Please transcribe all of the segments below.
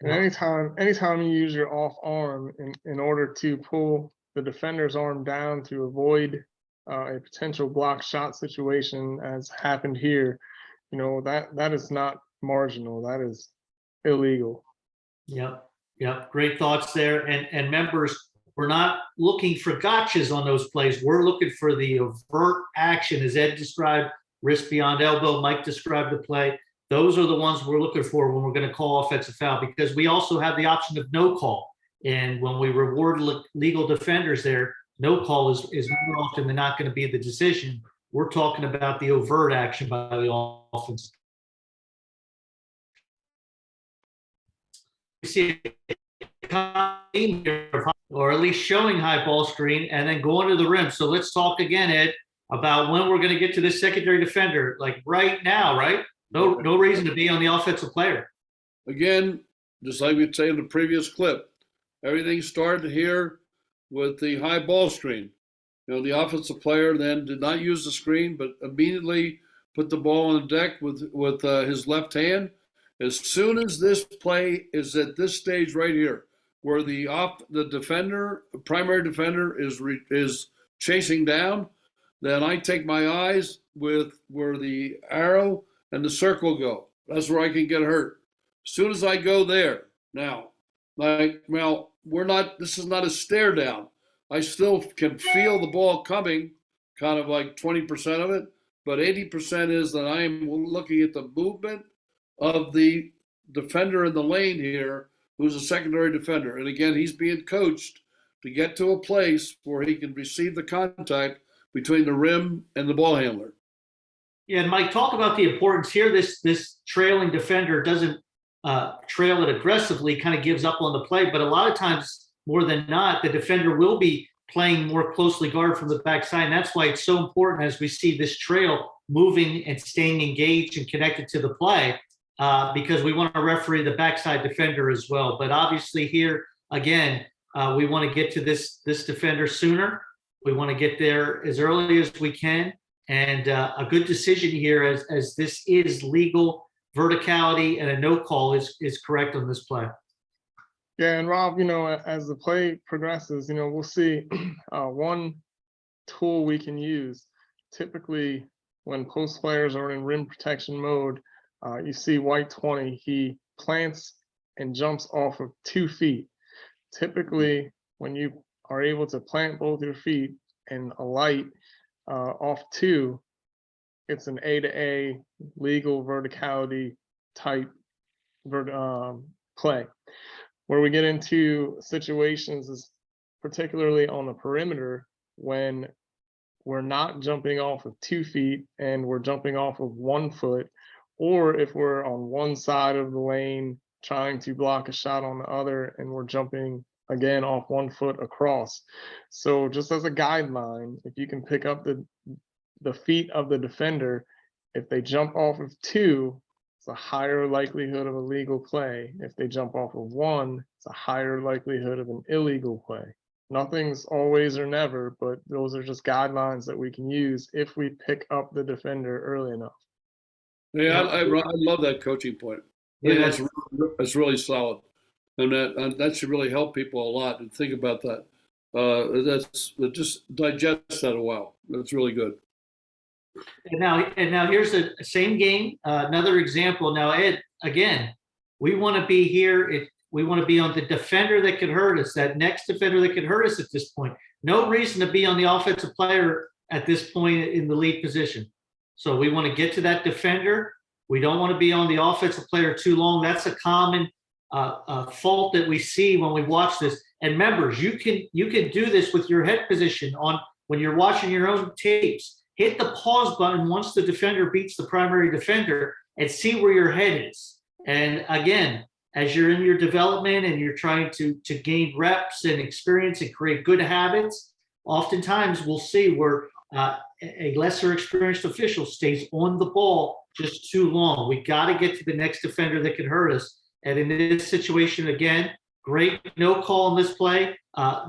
And anytime you use your off arm in order to pull the defender's arm down to avoid a potential block shot situation, as happened here, that is not marginal. That is illegal. Yep. Yep. Great thoughts there. And members, we're not looking for gotchas on those plays. We're looking for the overt action, as Ed described, wrist beyond elbow. Mike described the play. Those are the ones we're looking for when we're going to call offensive foul, because we also have the option of no call. And when we reward legal defenders there, no call is more often than not going to be the decision. We're talking about the overt action by the offense. We see or at least showing high ball screen and then going to the rim. So let's talk again, Ed, about when we're going to get to this secondary defender, like right now, right? No reason to be on the offensive player. Again, just like we say in the previous clip, everything started here with the high ball screen. The offensive player then did not use the screen, but immediately put the ball on the deck with his left hand. As soon as this play is at this stage right here, where the primary defender is chasing down, then I take my eyes with where the arrow and the circle go. That's where I can get hurt. As soon as I go there, now, this is not a stare down. I still can feel the ball coming, kind of like 20% of it, but 80% is that I am looking at the movement of the defender in the lane here, who's a secondary defender. And again, he's being coached to get to a place where he can receive the contact between the rim and the ball handler. Yeah, and Mike, talk about the importance here. This trailing defender doesn't trail it aggressively, kind of gives up on the play, but a lot of times, more than not, the defender will be playing more closely guard from the backside. And that's why it's so important as we see this trail moving and staying engaged and connected to the play, because we want to referee the backside defender as well. But obviously here, again, we want to get to this defender sooner. We want to get there as early as we can. And a good decision here, as this is legal verticality and a no call is correct on this play. Yeah, and Rob, as the play progresses, we'll see one tool we can use. Typically, when post players are in rim protection mode, you see white 20, he plants and jumps off of 2 feet. Typically, when you are able to plant both your feet and alight off 2, it's an A to A legal verticality type play. Where we get into situations is particularly on the perimeter when we're not jumping off of 2 feet and we're jumping off of 1 foot, or if we're on one side of the lane trying to block a shot on the other and we're jumping again off 1 foot across. So just as a guideline, if you can pick up the feet of the defender, if they jump off of 2, it's a higher likelihood of a legal play. If they jump off of 1, it's a higher likelihood of an illegal play. Nothing's always or never, but those are just guidelines that we can use if we pick up the defender early enough. Yeah, I love that coaching point. Yeah, that's really solid, and that should really help people a lot. And think about that. Just digest that a while. That's really good. And now here's the same game, another example. Now, Ed, again, we want to be here. We want to be on the defender that could hurt us, that next defender that could hurt us at this point. No reason to be on the offensive player at this point in the lead position. So we want to get to that defender. We don't want to be on the offensive player too long. That's a common fault that we see when we watch this. And members, you can do this with your head position on when you're watching your own tapes. Hit the pause button once the defender beats the primary defender and see where your head is. And again, as you're in your development and you're trying to gain reps and experience and create good habits, oftentimes we'll see where a lesser experienced official stays on the ball just too long. We got to get to the next defender that can hurt us. And in this situation, again, great no call on this play.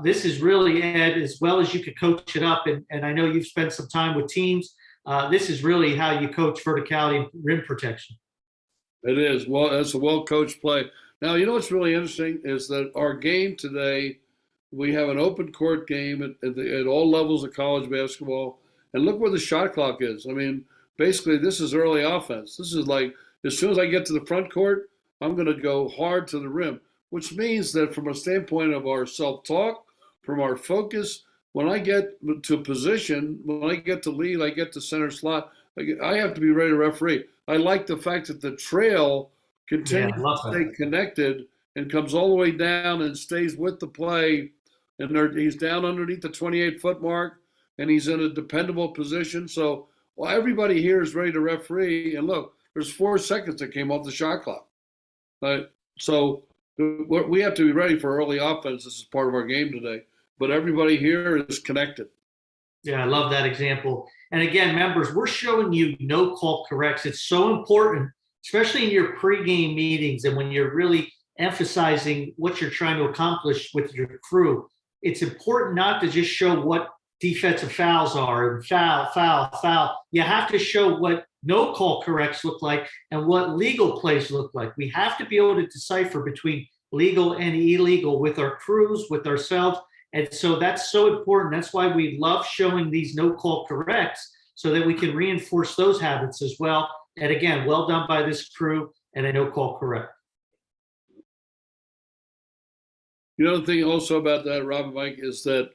This is really, Ed, as well as you could coach it up, and I know you've spent some time with teams, this is really how you coach verticality and rim protection. It is. Well, that's a well-coached play. Now, you know what's really interesting is that our game today, we have an open court game at all levels of college basketball. And look where the shot clock is. I mean, basically, this is early offense. This is like, as soon as I get to the front court, I'm going to go hard to the rim, which means that from a standpoint of our self-talk, from our focus, when I get to position, when I get to lead, I get to center slot, I have to be ready to referee. I like the fact that the trail continues Yeah, I love to stay that. connected and comes all the way down and stays with the play. And he's down underneath the 28-foot mark, and he's in a dependable position. So, well, everybody here is ready to referee. And look, there's 4 seconds that came off the shot clock. So we have to be ready for early offense. This is part of our game today. But everybody here is connected. Yeah, I love that example. And again, members, we're showing you no call corrects. It's so important, especially in your pregame meetings and when you're really emphasizing what you're trying to accomplish with your crew. It's important not to just show what defensive fouls are and foul. You have to show what no call corrects look like and what legal plays look like. We have to be able to decipher between legal and illegal with our crews, with ourselves. And so that's so important. That's why we love showing these no call corrects so that we can reinforce those habits as well. And again, well done by this crew and a no call correct. You know, the thing also about that, Rob and Mike, is that